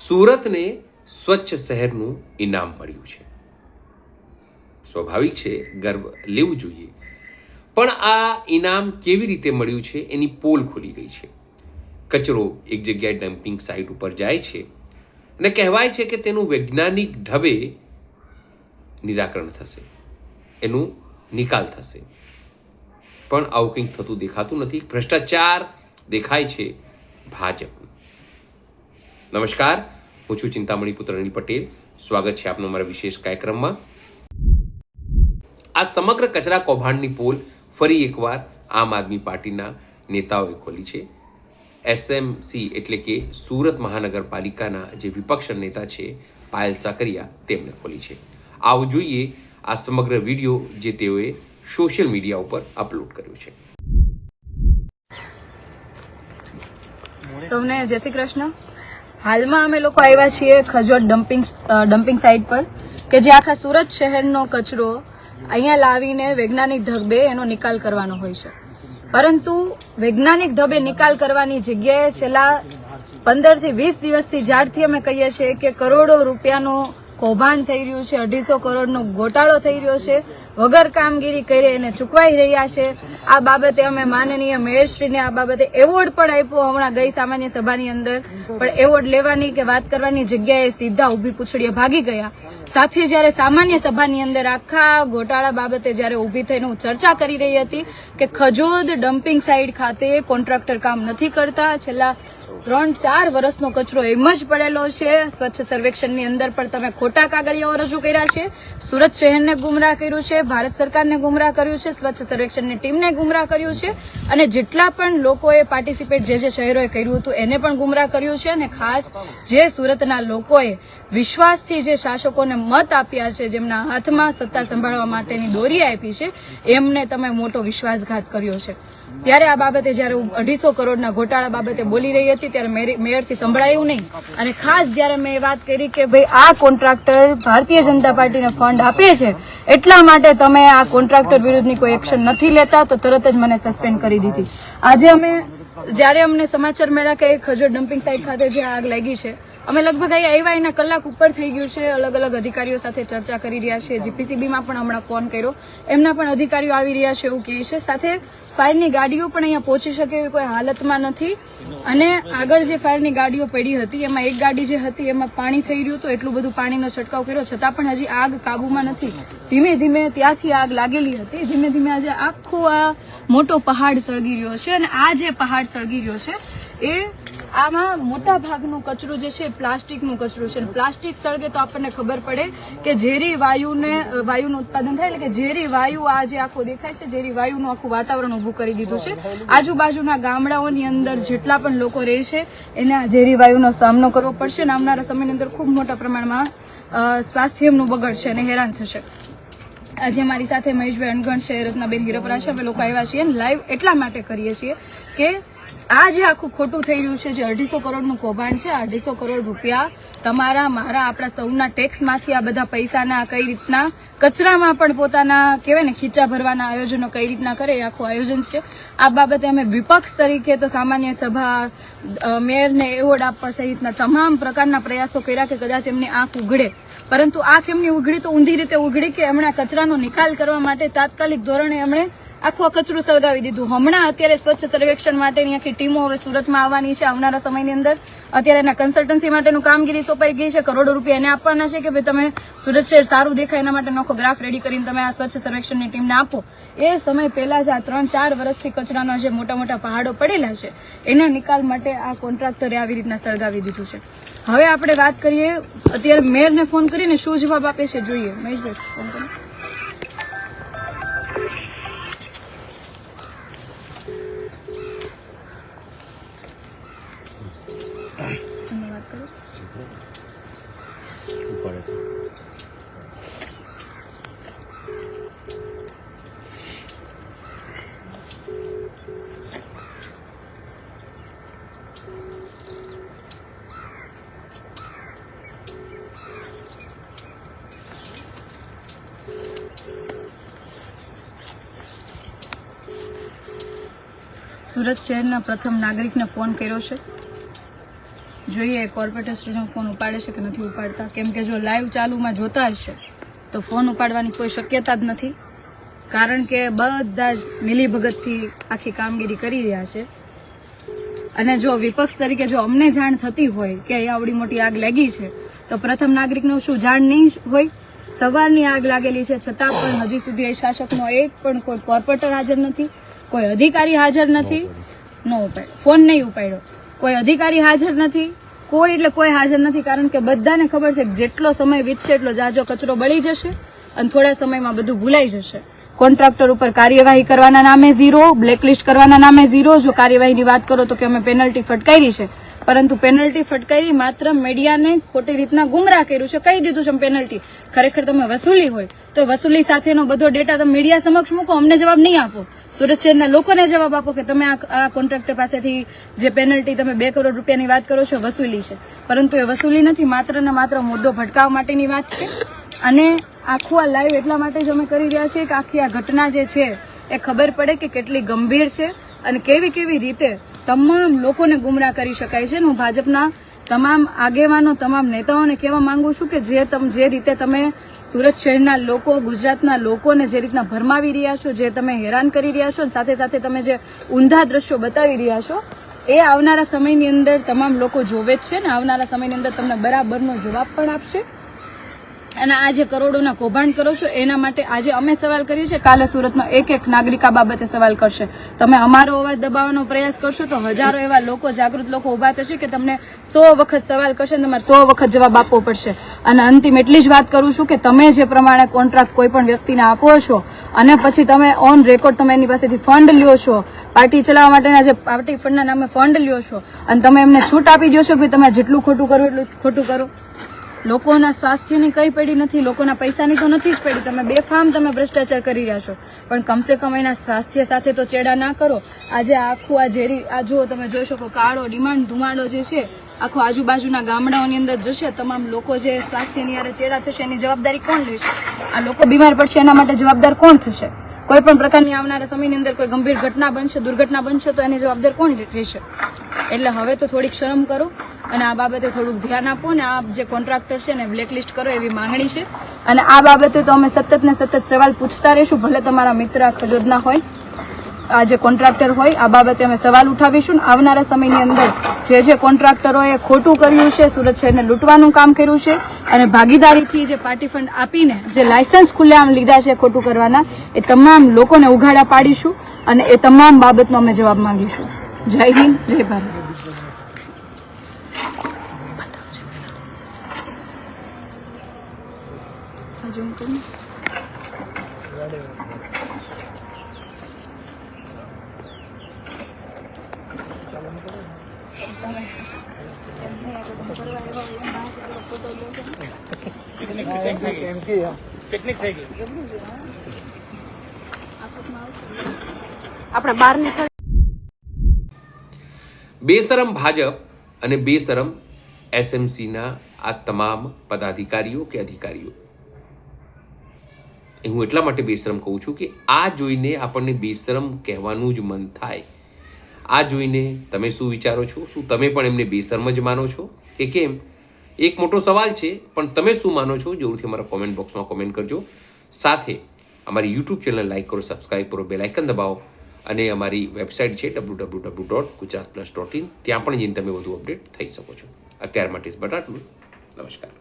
સુરતને સ્વચ્છ શહેરનું ઇનામ મળ્યું છે. સ્વાભાવિક છે, ગર્વ લેવું જોઈએ, પણ આ ઇનામ કેવી રીતે મળ્યું છે એની પોલ ખુલી ગઈ છે. કચરો એક જગ્યાએ ડમ્પિંગ સાઇટ ઉપર જાય છે અને કહેવાય છે કે તેનું વૈજ્ઞાનિક ઢબે નિરાકરણ થશે, એનું નિકાલ થશે, પણ આવું કંઈક થતું દેખાતું નથી. ભ્રષ્ટાચાર દેખાય છે ભાજપનું. નમસ્કાર, હું છું ચિંતામણી પુત્ર અનિલ પટેલ. સ્વાગત છે આપનું અમારા વિશેષ કાર્યક્રમમાં. આ સમગ્ર કચરા કૌભાંડની પોલ ફરી એકવાર આમ આદમી પાર્ટીના નેતાઓએ ખોલી છે. એસએમસી એટલે કે સુરત મહાનગરપાલિકાના જે વિપક્ષ નેતા છે પાયલ સાકરિયા, તેમણે ખોલી છે. આવું જોઈએ આ સમગ્ર વિડીયો જે તેઓએ સોશિયલ મીડિયા ઉપર અપલોડ કર્યો છે. સૌને જય શ્રી કૃષ્ણ. હાલમાં અમે લોકો આવ્યા છીએ ખજોદ ડમ્પિંગ સાઇટ પર કે જે આખા સુરત શહેરનો કચરો અહીંયા લાવીને વૈજ્ઞાનિક ઢબે એનો નિકાલ કરવાનો હોય છે. પરંતુ વૈજ્ઞાનિક ઢબે નિકાલ કરવાની જગ્યાએ છેલ્લા 15 થી 20 દિવસથી જ્યારથી અમે કહીએ છીએ કે કરોડો રૂપિયાનો કૌભાંડ થઈ રહ્યું છે, 250 કરોડનો ગોટાળો થઈ રહ્યો છે, વગર કામગીરી કરી એને ચૂકવાઈ રહ્યા છે. આ બાબતે અમે માનનીય મેયરશ્રીને આ બાબતે એવોર્ડ પણ આપ્યો હમણાં ગઈ સામાન્ય સભાની અંદર, પણ એવોર્ડ લેવાની કે વાત કરવાની જગ્યાએ સીધા ઊભી પૂછડીએ ભાગી ગયા. સાથે જ્યારે સામાન્ય સભાની અંદર આખા ગોટાળા બાબતે જ્યારે ઊભી થઈને હું ચર્ચા કરી રહી હતી કે ખજોદ ડમ્પિંગ સાઇટ ખાતે કોન્ટ્રાક્ટર કામ નથી કરતા, છેલ્લા 3-4 વર્ષનો કચરો એમ જ પડેલો છે, સ્વચ્છ સર્વેક્ષણની અંદર પણ તમે ખોટા કાગળિયાઓ રજૂ કર્યા છે, સુરત શહેરને ગુમરાહ કર્યું છે, ભારત સરકારને ગુમરાહ કર્યું છે, સ્વચ્છ સર્વેક્ષણની ટીમને ગુમરાહ કર્યું છે, અને જેટલા પણ લોકોએ પાર્ટિસિપેટ જે શહેરોએ કર્યું હતું એને પણ ગુમરાહ કર્યું છે. અને ખાસ જે સુરતના લોકોએ વિશ્વાસથી જે શાસકોને મત આપ્યા છે, જેમના હાથમાં સત્તા સંભાળવા માટેની દોરી આપી છે, એમને તમે મોટો વિશ્વાસઘાત કર્યો છે. ત્યારે આ બાબતે જયારે હું 250 કરોડના ગોટાળા બાબતે બોલી રહી હતી ત્યારે મેયરથી સંભળાયું નહીં. અને ખાસ જયારે મેં વાત કરી કે ભાઈ આ કોન્ટ્રાક્ટર ભારતીય જનતા પાર્ટીને ફંડ આપે છે એટલા માટે તમે આ કોન્ટ્રાક્ટર વિરુદ્ધની કોઈ એક્શન નથી લેતા, તો તરત જ મને સસ્પેન્ડ કરી દીધી. આજે જયારે અમને સમાચાર મળ્યા કે ખજોદ ડમ્પિંગ સાઇટ ખાતે જે આગ લાગી છે, અમે લગભગ અહીંયા આવ્યા એના કલાક ઉપર થઈ ગયું છે. અલગ અલગ અધિકારીઓ સાથે ચર્ચા કરી રહ્યા છે. જીપીસીબીમાં પણ હમણાં ફોન કર્યો, એમના પણ અધિકારીઓ આવી રહ્યા છે એવું કહે છે. સાથે ફાયરની ગાડીઓ પણ અહીંયા પહોંચી શકે એવી કોઈ હાલતમાં નથી. અને આગળ જે ફાયરની ગાડીઓ પડી હતી એમાં એક ગાડી જે હતી એમાં પાણી થઈ રહ્યું હતું, એટલું બધું પાણીનો છંટકાવ કર્યો છતાં પણ હજી આગ કાબુમાં નથી. ધીમે ધીમે ત્યાંથી આગ લાગેલી હતી, ધીમે ધીમે આજે આખો આ મોટો પહાડ સળગી રહ્યો છે. અને આ જે પહાડ સળગી રહ્યો છે એ આમાં મોટા ભાગનો કચરો જે છે પ્લાસ્ટિકનો કચરો છે. પ્લાસ્ટિક સળગે તો આપણને ખબર પડે કે ઝેરી વાયુનું ઉત્પાદન થાય, એટલે કે ઝેરી વાયુ આ જે આખો દેખાય છે, ઝેરી વાયુનું આખું વાતાવરણ ઉભું કરી દીધું છે. આજુબાજુના ગામડાઓની અંદર જેટલા પણ લોકો રહે છે એને આ ઝેરી વાયુનો સામનો કરવો પડશે અને આવનારા સમયની અંદર ખૂબ મોટા પ્રમાણમાં સ્વાસ્થ્ય એમનું બગડશે અને હેરાન થશે. આજે મારી સાથે મહેશભાઈ અનગણ છે, રત્નાબેન હિરપરા છે. અમે લોકો આવ્યા છીએ લાઈવ એટલા માટે કરીએ છીએ કે આ જે આખું ખોટું થઈ રહ્યું છે, જે 250 કરોડનું કૌભાંડ છે, 250 કરોડ રૂપિયા તમારા મારા આપણા સૌના ટેક્સમાંથી આ બધા પૈસાના કઈ રીતના કચરામાં પણ પોતાના કહેવાય ને ખીચા ભરવાના આયોજનો કઈ રીતના કરે, એ આખું આયોજન છે. આ બાબતે અમે વિપક્ષ તરીકે તો સામાન્ય સભા, મેયરને એવોર્ડ આપવા સહિતના તમામ પ્રકારના પ્રયાસો કર્યા કે કદાચ એમની આંખ ઉઘડે, પરંતુ આંખ એમની ઉઘડી તો ઊંધી રીતે ઉઘડી કે એમણે કચરાનો નિકાલ કરવા માટે તાત્કાલિક ધોરણે એમણે આખું કચરું સળગાવી દીધું. હમણાં અત્યારે સ્વચ્છ સર્વેક્ષણ માટેની આખી ટીમો હવે સુરતમાં આવવાની છે આવનારા સમયની અંદર. અત્યારે એના કન્સલ્ટન્સી માટેનું કામગીરી સોંપાઈ ગઈ છે. કરોડો રૂપિયા એને આપવાના છે કે ભાઈ તમે સુરત શહેર સારું દેખાય એના માટે નોખો ગ્રાફ રેડી કરીને તમે આ સ્વચ્છ સર્વેક્ષણની ટીમને આપો. એ સમય પહેલા જ આ 3-4 વર્ષથી કચરાના જે મોટા મોટા પહાડો પડેલા છે એના નિકાલ માટે આ કોન્ટ્રાક્ટરે આવી રીતના સળગાવી દીધું છે. હવે આપણે વાત કરીએ, અત્યારે મેયરને ફોન કરીને શું જવાબ આપે છે જોઈએ. મહેશભાઈ ફોન કરો. સુરત શહેરના પ્રથમ નાગરિકને ફોન કર્યો છે. જોઈએ કોર્પોરેટરનો ફોન ઉપાડે છે કે નથી ઉપાડતા, કેમ કે જો લાઈવ ચાલુમાં જોતા હશે તો ફોન ઉપાડવાની કોઈ શક્યતા જ નથી, કારણ કે બધા જ મિલીભગતથી આખી કામગીરી કરી રહ્યા છે. અને જો વિપક્ષ તરીકે જો અમને જાણ થતી હોય કે અહીંયા આવડી મોટી આગ લાગી છે તો પ્રથમ નાગરિકને શું જાણ નહીં હોય? સવારની આગ લાગેલી છે છતાં પણ હજી સુધી એ શાસકનો એક પણ કોઈ કોર્પોરેટર હાજર નથી, કોઈ અધિકારી હાજર નથી, નો ઉપાડ્યો ફોન, નહીં ઉપાડ્યો, કોઈ અધિકારી હાજર નથી, કોઈ એટલે કોઈ હાજર નથી, કારણ કે બધાને ખબર છે કે જેટલો સમય વીતશે એટલો જાજો કચરો બળી જશે અને થોડા સમયમાં બધું ભૂલાઈ જશે. કોન્ટ્રાક્ટર ઉપર કાર્યવાહી કરવાના નામે ઝીરો, બ્લેકલિસ્ટ કરવાના નામે ઝીરો. જો કાર્યવાહીની વાત કરો તો કે અમે પેનલ્ટી ફટકારી છે, પરંતુ પેનલ્ટી ફટકારી માત્ર મીડિયાને ખોટી રીતના ગુમરાહ કર્યું છે, કહી દીધું છે પેનલ્ટી. ખરેખર તમે વસૂલી હોય તો વસૂલી સાથેનો બધો ડેટા તમે મીડિયા સમક્ષ મૂકો, અમને જવાબ નહીં આપો. સુરત શહેરના લોકોને જવાબ આપો કે તમે આ કોન્ટ્રાક્ટર પાસેથી જે પેનલ્ટી તમે 2 કરોડ રૂપિયાની વાત કરો છો વસૂલી છે, પરંતુ એ વસૂલી નથી, માત્ર ને માત્ર મુદ્દો ભટકાવવા માટેની વાત છે. અને આખું આ લાઈવ એટલા માટે જ અમે કરી રહ્યા છીએ કે આખી આ ઘટના જે છે એ ખબર પડે કે કેટલી ગંભીર છે અને કેવી કેવી રીતે તમામ લોકોને ગુમરાહ કરી શકાય છે. હું ભાજપના તમામ આગેવાનો, તમામ નેતાઓને કહેવા માંગુ છું કે જે રીતે તમે સુરત શહેરના લોકો, ગુજરાતના લોકોને જે રીતના ભરમાવી રહ્યા છો, જે તમે હેરાન કરી રહ્યા છો, સાથે સાથે તમે જે ઊંધા દ્રશ્યો બતાવી રહ્યા છો, એ આવનારા સમયની અંદર તમામ લોકો જોવે જ છે ને આવનારા સમયની અંદર તમને બરાબરનો જવાબ પણ આપશે. અને આ જે કરોડોના કૌભાંડ કરો છો એના માટે આજે અમે સવાલ કરીએ છીએ, કાલે સુરતનો એક એક નાગરિક આ બાબતે સવાલ કરશે. તમે અમારો અવાજ દબાવવાનો પ્રયાસ કરશો તો હજારો એવા લોકો, જાગૃત લોકો ઉભા થશે કે તમને 100 વખત સવાલ કરશે, તમારે 100 વખત જવાબ આપવો પડશે. અને અંતિમ એટલી જ વાત કરું છું કે તમે જે પ્રમાણે કોન્ટ્રાક્ટ કોઈ પણ વ્યક્તિને આપો છો અને પછી તમે ઓન રેકોર્ડ તમે એની પાસેથી ફંડ લ્યો છો, પાર્ટી ચલાવવા માટેના જે પાર્ટી ફંડના નામે ફંડ લ્યો છો અને તમે એમને છૂટ આપી દો છો કે તમે જેટલું ખોટું કરો એટલું ખોટું કરો. લોકોના સ્વાસ્થ્યની કઈ પડી નથી, લોકોના પૈસાની તો નથી જ પડી. તમે બેફામ તમે ભ્રષ્ટાચાર કરી રહ્યા છો, પણ કમસે કમ એના સ્વાસ્થ્ય સાથે તો ચેડા ના કરો. આજે આખું આ ઝેરી આ જો તમે જોઈ શકો કાળો ડિમાન્ડ ધુમાડો જે છે આખો આજુબાજુના ગામડાઓની અંદર જશે, તમામ લોકો જે સ્વાસ્થ્યની હારે ચેડા થશે એની જવાબદારી કોણ લેશે? આ લોકો બીમાર પડશે એના માટે જવાબદાર કોણ થશે? કોઈ પણ પ્રકારની આવનારા સમયની અંદર કોઈ ગંભીર ઘટના બનશે, દુર્ઘટના બનશે તો એની જવાબદાર કોણ રહેશે? એટલે હવે તો થોડીક શરમ કરો અને આ બાબતે થોડુંક ધ્યાન આપો ને આ જે કોન્ટ્રાક્ટર છે ને બ્લેકલિસ્ટ કરો એવી માંગણી છે. અને આ બાબતે તો અમે સતત ને સતત સવાલ પૂછતા રહીશું, ભલે તમારા મિત્ર ખજોદના હોય, આ જે કોન્ટ્રાક્ટર હોય, આ બાબતે અમે સવાલ ઉઠાવીશું. આવનારા સમયની અંદર જે કોન્ટ્રાક્ટરોએ ખોટું કર્યું છે, સુરત શહેરને લૂંટવાનું કામ કર્યું છે અને ભાગીદારીથી જે પાર્ટી ફંડ આપીને જે લાયસન્સ ખુલ્લેઆમ લીધા છે ખોટું કરવાના, એ તમામ લોકોને ઉઘાડા પાડીશું અને એ તમામ બાબતનો અમે જવાબ માંગીશું. જય હિન્દ, જય ભારત. આપણે બહાર નીકળ બેશરમ ભાજપ અને બેશરમ એસએમસીના આ તમામ પદાધિકારીઓ કે અધિકારીઓ, હું એટલા માટે બેશરમ કહું છું કે આ જોઈને આપણને બેશરમ કહેવાનું જ મન થાય. આ જોઈને તમે શું વિચારો છો? શું તમે પણ એમને બેશરમ જ માનો છો કે કેમ? એક મોટો સવાલ છે, પણ તમે શું માનો છો જરૂરથી અમારા કોમેન્ટ બોક્સમાં કોમેન્ટ કરજો. સાથે અમારી યુટ્યુબ ચેનલ લાઈક કરો, સબસ્ક્રાઈબ કરો, બેલ આઇકન દબાવો અને અમારી વેબસાઇટ છે www.gujaratplus.in, ત્યાં પણ જઈને તમે વધુ અપડેટ થઈ શકો છો. અત્યાર માટે બસ આટલું. નમસ્કાર.